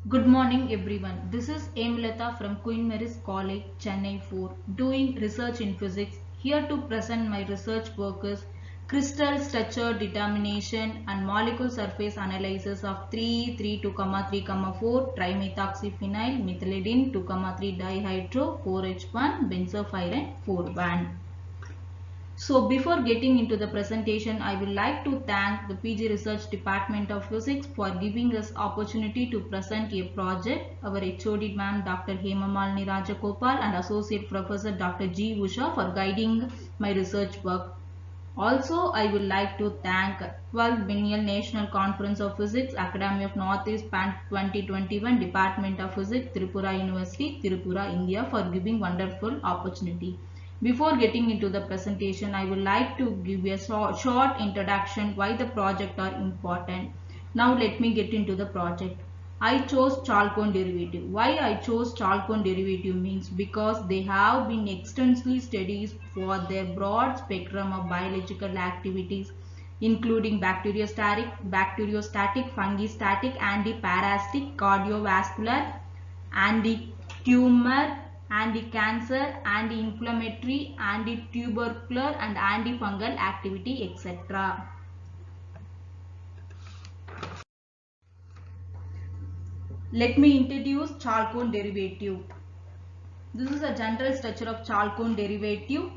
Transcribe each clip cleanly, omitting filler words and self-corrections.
Good morning everyone. This is Emlata from Queen Mary's College, Chennai 4, doing research in physics. Here to present my research work is crystal structure determination and molecule surface analysis of 3,3,2,3,4 trimethoxyphenyl methylidine 2,3 dihydro 4H1 benzopyrene 4-1. So before getting into the presentation, I would like to thank the PG Research Department of Physics for giving us opportunity to present a project. Our HOD ma'am Dr. Hemamalini Rajagopal and Associate Professor Dr. G. Usha for guiding my research work. Also, I would like to thank 12th Biennial National Conference of Physics, Academy of Northeast PAN 2021, Department of Physics, Tripura University, Tripura, India for giving wonderful opportunity. Before getting into the presentation, I would like to give a short introduction why the project are important. Now let me get into the project. I chose chalcone derivative. Why I chose chalcone derivative means because they have been extensively studied for their broad spectrum of biological activities including bacteriostatic, fungistatic, antiparasitic, cardiovascular, anti-tumor, anti-cancer, anti-inflammatory, anti-tubercular and antifungal activity, etc. Let me introduce chalcone derivative. This is a general structure of chalcone derivative.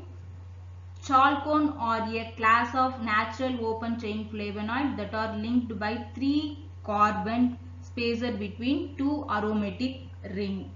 Chalcone are a class of natural open chain flavonoid that are linked by 3 carbon spacer between 2 aromatic ring.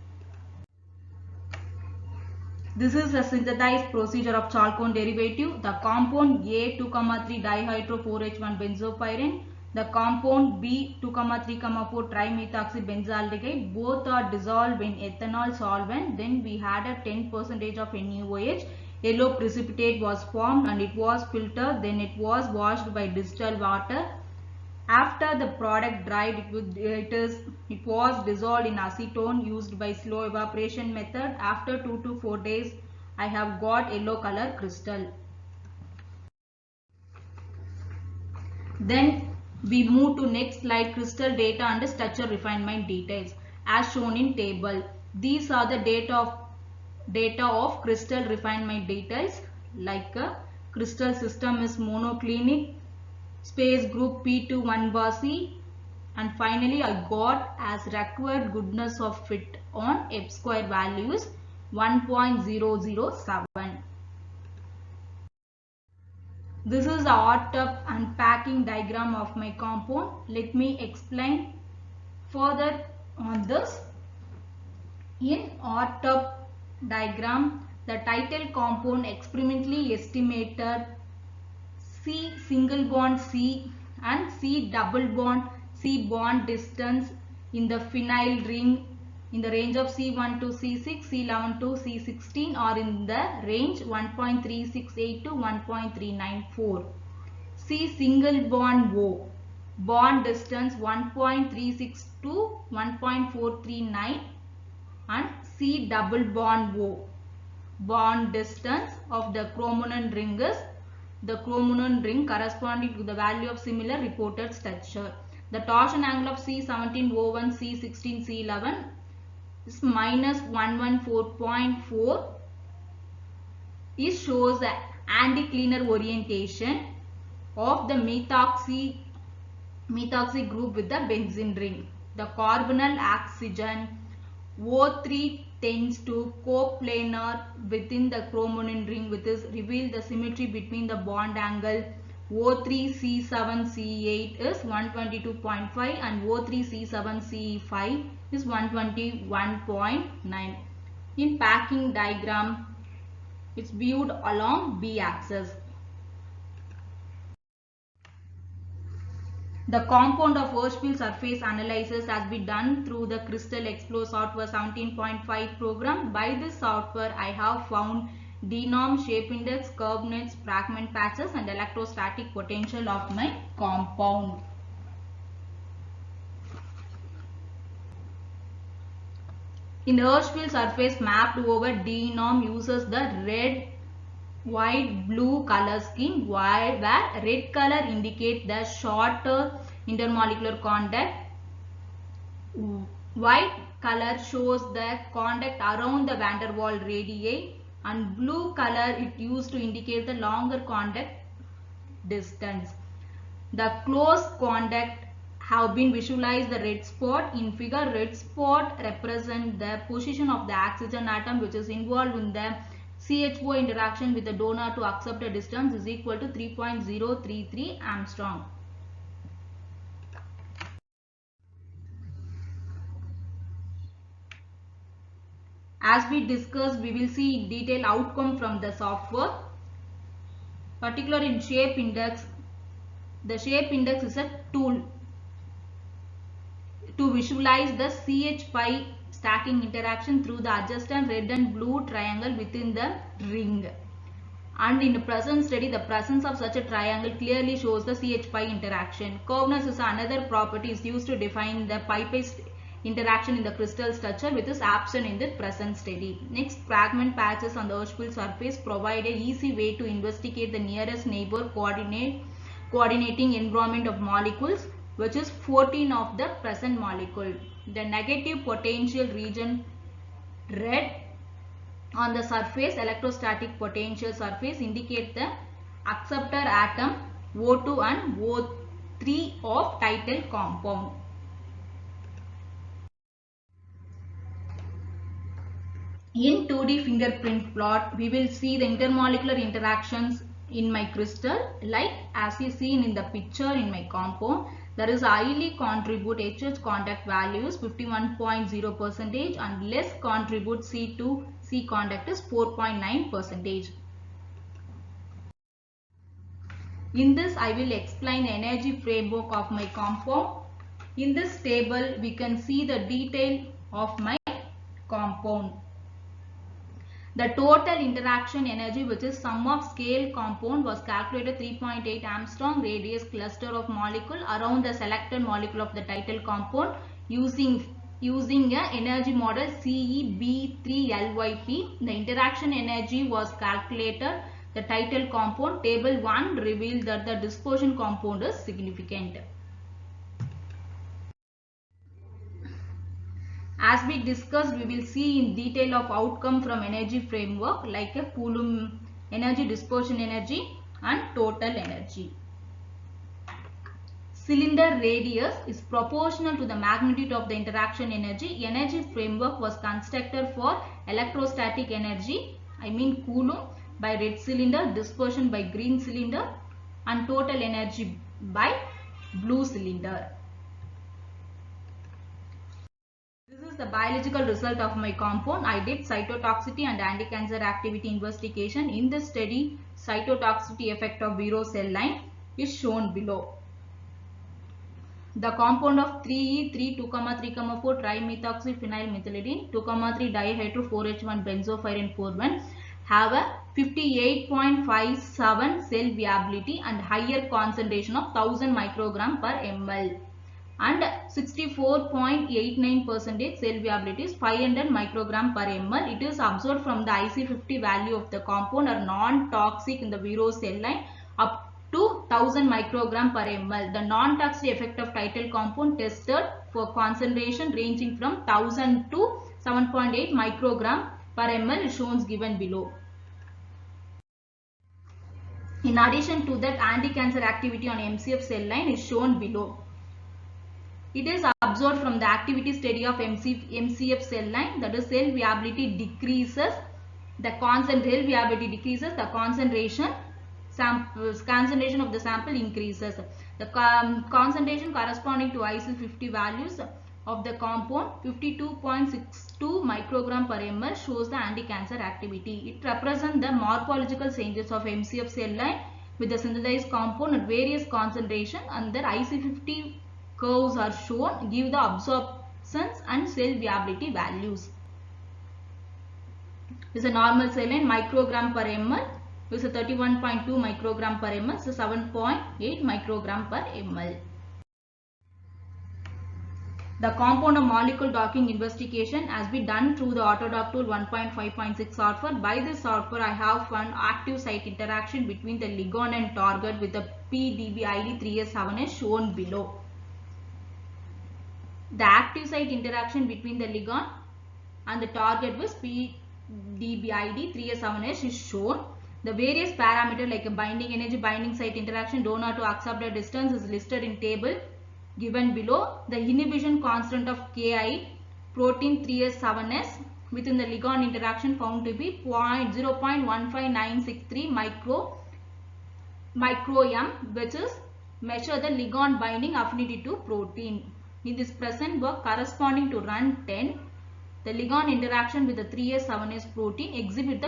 This is a synthesized procedure of chalcone derivative. The compound A2,3 dihydro 4H1 benzopyrene, the compound B2,3,4 trimethoxybenzaldehyde, both are dissolved in ethanol solvent. Then we had a 10% of NaOH. Yellow precipitate was formed and it was filtered. Then it was washed by distilled water. After the product dried, it was dissolved in acetone used by slow evaporation method. After 2 to 4 days, I have got yellow color crystal. Then we move to next slide, crystal data and structure refinement details as shown in table. These are the data of crystal refinement details like crystal system is monoclinic, space group P2 bar C, and finally I got as required goodness of fit on F square values 1.007. This is the R-tub unpacking diagram of my compound. Let me explain further on this. In R-tub diagram, the title compound experimentally estimated C single bond C and C double bond C bond distance in the phenyl ring in the range of C1 to C6, C11 to C16 or in the range 1.368 to 1.394. C single bond O bond distance 1.36 to 1.439 and C double bond O bond distance of the chromonine ring is the chromonine ring corresponding to the value of similar reported structure. The torsion angle of C17O1, C16, C11 is minus 114.4. It shows the anticlinar orientation of the methoxy group with the benzene ring. The carbonyl oxygen O3 tends to coplanar within the chromonine ring, which is reveal the symmetry between the bond angle. O3C7C8 is 122.5 and O3C7C5 is 121.9. In packing diagram, it's viewed along B axis. The compound of Hirschfeld surface analysis has been done through the Crystal Explore software 17.5 program. By this software, I have found denorm, shape index, curve nets, fragment patches and electrostatic potential of my compound. In Hirschfeld surface mapped over denorm uses the red, white, blue color scheme where red color indicates the shorter intermolecular contact White color shows the contact around the van der Waals radii, and blue color it used to indicate the longer contact distance. The close contact have been visualized the red spot. In figure, red spot represent the position of the oxygen atom which is involved in the CHO interaction with the donor to accept a distance is equal to 3.033 Armstrong. As we discussed, we will see in detail outcome from the software. Particularly in shape index, the shape index is a tool to visualize the CH pi stacking interaction through the adjacent red and blue triangle within the ring. And in the present study, the presence of such a triangle clearly shows the CH pi interaction. Curveness is another property is used to define the pi interaction in the crystal structure, which is absent in the present study. Next, fragment patches on the Hirschfeld surface provide an easy way to investigate the nearest neighbor coordinating environment of molecules, which is 14 of the present molecule. The negative potential region red on the surface, electrostatic potential surface, indicate the acceptor atom O2 and O3 of title compound. In 2D fingerprint plot, we will see the intermolecular interactions in my crystal, like as you seen in the picture in my compound. There is highly contribute HH contact values 51.0% and less contribute C2C contact is 4.9%. In this, I will explain the energy framework of my compound. In this table, we can see the detail of my compound. The total interaction energy, which is sum of scale compound, was calculated 3.8 Armstrong radius cluster of molecule around the selected molecule of the title compound using a energy model CeB3LYP. The interaction energy was calculated. The title compound table 1 revealed that the dispersion compound is significant. As we discussed, we will see in detail of outcome from energy framework like a Coulomb energy, dispersion energy and total energy. Cylinder radius is proportional to the magnitude of the interaction energy. Energy framework was constructed for electrostatic energy, I mean Coulomb, by red cylinder, dispersion by green cylinder and total energy by blue cylinder. This is the biological result of my compound. I did cytotoxicity and anti-cancer activity investigation. In this study, cytotoxicity effect of Vero cell line is shown below. The compound of 3E3 2,3,4 trimethoxyphenylmethylidine 2,3 dihydro-4H1 benzophyrene 4,1 have a 58.57 cell viability and higher concentration of 1000 microgram per ml. And 64.89% cell viability is 500 microgram per ml. It is observed from the IC50 value of the compound are non-toxic in the Vero cell line up to 1000 microgram per ml. The non-toxic effect of title compound tested for concentration ranging from 1000 to 7.8 microgram per ml is shown given below. In addition to that, anti-cancer activity on MCF cell line is shown below. It is observed from the activity study of MCF cell line that is cell viability decreases, the concentration of the sample increases. The concentration corresponding to IC50 values of the compound 52.62 microgram per ml shows the anti-cancer activity. It represents the morphological changes of MCF cell line with the synthesized compound at various concentration, and their IC50 curves are shown, give the absorptions and cell viability values. This is a normal cell line microgram per ml. This is 31.2 microgram per ml. So 7.8 microgram per ml. The compound of molecule docking investigation has been done through the Autodock tool 1.5.6 software. By this software, I have found active site interaction between the ligand and target with the PDB ID 3S7 as shown below. The active site interaction between the ligand and the target was PDBID 3S7S is shown. The various parameters like a binding energy, binding site interaction, donor to acceptor distance is listed in table given below. The inhibition constant of Ki protein 3S7S within the ligand interaction found to be 0.15963 microM, which is measure the ligand binding affinity to protein. In this present work corresponding to run 10, the ligand interaction with the 3S7S protein exhibit the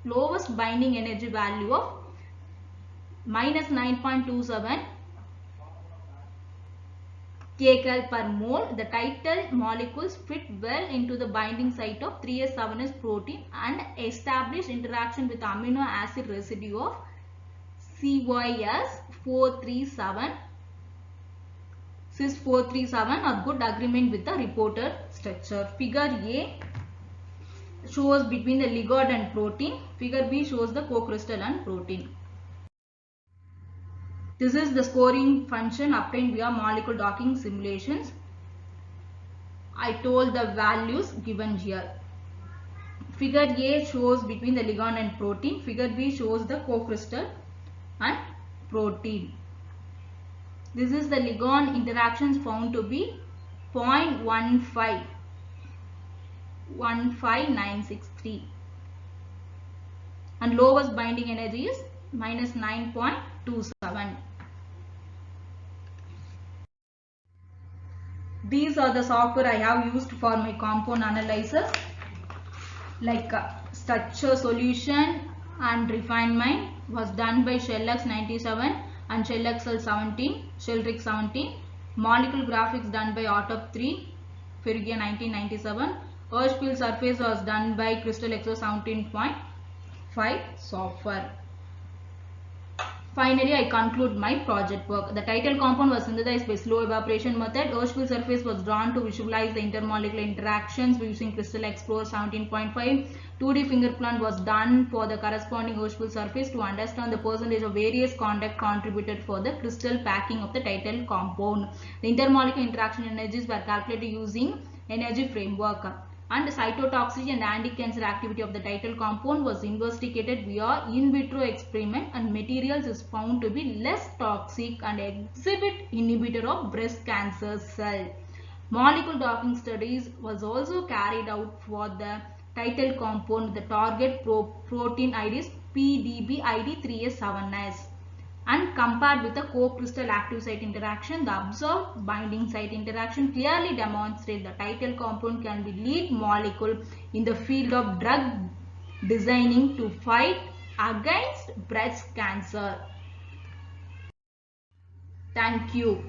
lowest binding energy value of minus 9.27 kcal per mole. The title molecules fit well into the binding site of 3S7S protein and establish interaction with amino acid residue of CYS437. CYS437 are good agreement with the reported structure. Figure A shows between the ligand and protein. Figure B shows the co-crystal and protein. This is the scoring function obtained via molecule docking simulations. I told the values given here. Figure A shows between the ligand and protein. Figure B shows the co-crystal and protein. This is the ligand interactions found to be 0.15963 and lowest binding energy is minus 9.27. These are the software I have used for my compound analysis, like structure solution and refinement was done by ShellX 97 and ShellXL 17, ShellRig 17. Molecule graphics done by Autop 3, Ferrugia 1997. Hirschfield surface was done by Crystal Exo 17.5 software. Finally, I conclude my project work. The title compound was synthesized by slow evaporation method. Hirschfield surface was drawn to visualize the intermolecular interactions using Crystal Explorer 17.5. 2D fingerprint was done for the corresponding Hirschfield surface to understand the percentage of various contact contributed for the crystal packing of the title compound. The intermolecular interaction energies were calculated using energy framework. And cytotoxicity and anti-cancer activity of the title compound was investigated via in vitro experiment, and materials is found to be less toxic and exhibit inhibitor of breast cancer cell. Molecule docking studies was also carried out for the title compound. The target protein ID is PDBID3S7S. And compared with the co-crystal active site interaction, the observed binding site interaction clearly demonstrates the title compound can be lead molecule in the field of drug designing to fight against breast cancer. Thank you.